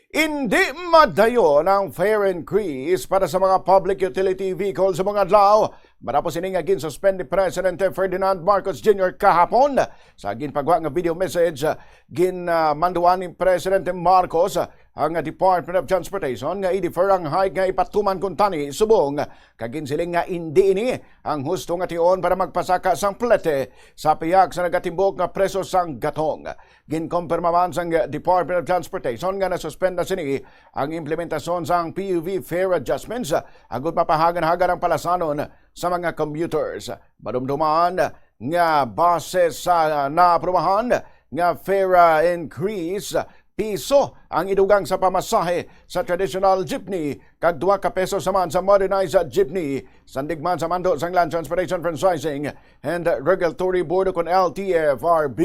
Hindi madayon ang fare increase para sa mga public utility vehicles sa mga adlaw. Matapos ini nga gin-suspend ni Presidente Ferdinand Marcos Jr. kahapon. Sa ginpagawa nga video message, ginmanduan ni Presidente Marcos ang Department of Transportation nga i-defer ang hike nga ipatuman kung tani subong. Kaginsiling nga hindi ini ang husto nga tion para magpasaka sang plete sa piyak sa nagatimbok nga preso sang gatong. Ginkompirma man sang Department of Transportation nga nasuspend na sini ang implementasyon sang PUV fare adjustments agud mapahagan-hagan ang palasanon sa mga commuters. Madumduman nga base sa naaprubahan nga fare increase, piso ang idugang sa pamasahe sa traditional jeepney kag 2 ka peso saman sa modernized jeepney. Sandigman sa mando sang Land Transportation Franchising and Regulatory Board kon LTFRB.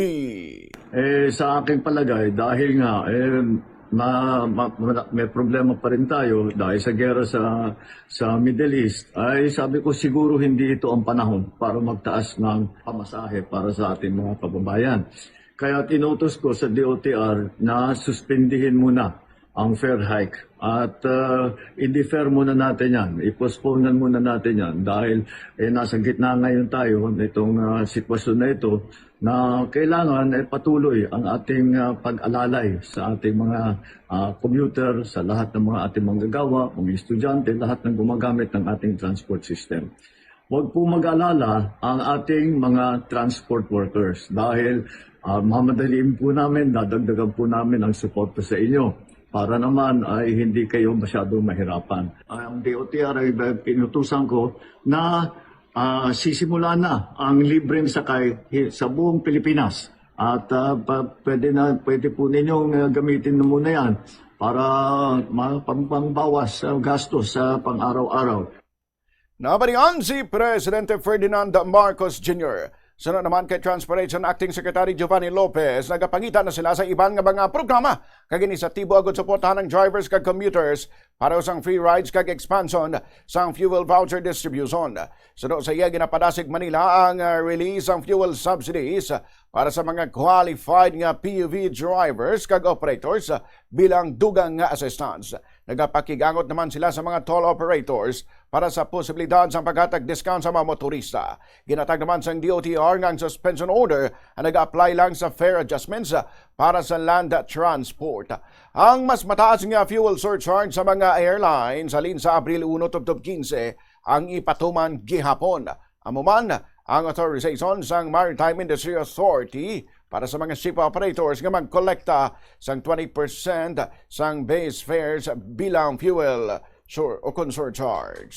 Sa aking palagay, dahil nga may problema pa rin tayo dahil sa gera sa Middle East, ay sabi ko siguro hindi ito ang panahon para magtaas ng pamasahe para sa ating mga kababayan. Kaya tinutos ko sa DOTR na suspendihin muna ang fare hike at i-defer muna natin yan, i-postpone muna natin yan dahil nasa gitna ngayon tayo nitong sitwasyon na ito na kailangan patuloy ang ating pag-alalay sa ating mga commuter, sa lahat ng mga ating manggagawa, mga estudyante, lahat ng gumagamit ng ating transport system. Huwag po mag-alala ang ating mga transport workers dahil mamadaliin po namin, dadagdagan po namin ang suporta sa inyo para naman ay hindi kayo masyadong mahirapan. Ang DOTR ay pinutusan ko na sisimula na ang libreng sakay sa buong Pilipinas. At pwede po ninyong gamitin na muna yan para pangbawas gastos sa pang-araw-araw. Nabalian si Presidente Ferdinand Marcos Jr. Sunod naman kay Transportation Acting Secretary Giovanni Lopez, nagapangita na sila sa iban nga mga programa kag inisatibo agud suportahan ng drivers kag commuters para usang free rides kag expansion sang fuel voucher distribution. Sunod sa iya ginapadasig Manila ang release ang fuel subsidies para sa mga qualified nga PUV drivers kag operators bilang dugang nga assistance. Nagapakigangot naman sila sa mga toll operators para sa posibilidad sa paghatag discount sa mga motorista. Ginatag naman sa DOTR nga ang suspension order ang nag-apply lang sa fare adjustments para sa land transport. Ang mas mataas nga fuel surcharge sa mga airlines alin sa Abril 1 tubtob 15 ang ipatuman gihapon. Amuman ang authorization sang Maritime Industry Authority para sa mga ship operators nga magkolekta sang 20% sang base fares bilang fuel surcharge.